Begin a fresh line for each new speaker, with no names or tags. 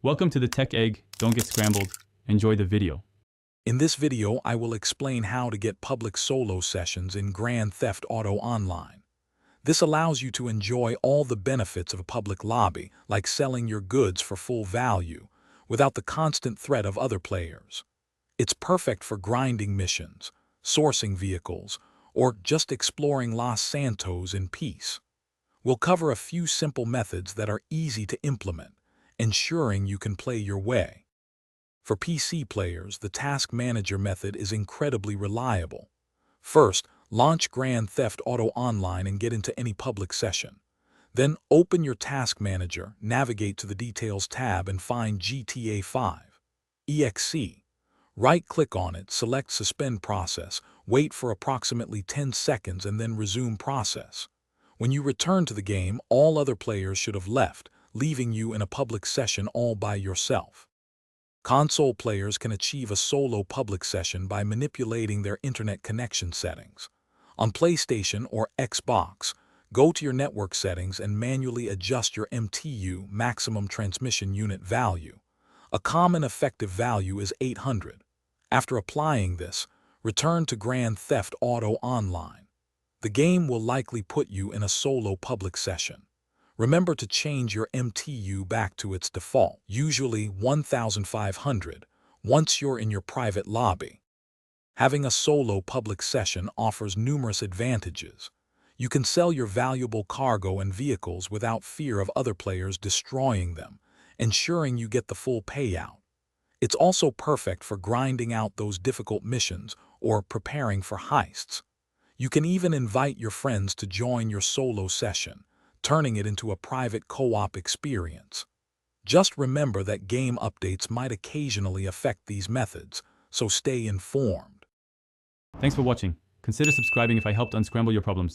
Welcome to the Tech Egg. Don't get scrambled. Enjoy the video.
In this video, I will explain how to get public solo sessions in Grand Theft Auto Online. This allows you to enjoy all the benefits of a public lobby, like selling your goods for full value, without the constant threat of other players. It's perfect for grinding missions, sourcing vehicles, or just exploring Los Santos in peace. We'll cover a few simple methods that are easy to implement, ensuring you can play your way. For PC players, the Task Manager method is incredibly reliable. First, launch Grand Theft Auto Online and get into any public session. Then open your Task Manager, navigate to the Details tab and find GTA 5 EXE. Right-click on it, select Suspend Process, wait for approximately 10 seconds and then resume process. When you return to the game, all other players should have left, leaving you in a public session all by yourself. Console players can achieve a solo public session by manipulating their internet connection settings. On PlayStation or Xbox, go to your network settings and manually adjust your MTU maximum transmission unit value. A common effective value is 800. After applying this, return to Grand Theft Auto Online. The game will likely put you in a solo public session. Remember to change your MTU back to its default, usually 1500, once you're in your private lobby. Having a solo public session offers numerous advantages. You can sell your valuable cargo and vehicles without fear of other players destroying them, ensuring you get the full payout. It's also perfect for grinding out those difficult missions or preparing for heists. You can even invite your friends to join your solo session, turning it into a private co-op experience. Just remember that game updates might occasionally affect these methods, so stay informed.
Thanks for watching. Consider subscribing if I helped unscramble your problems.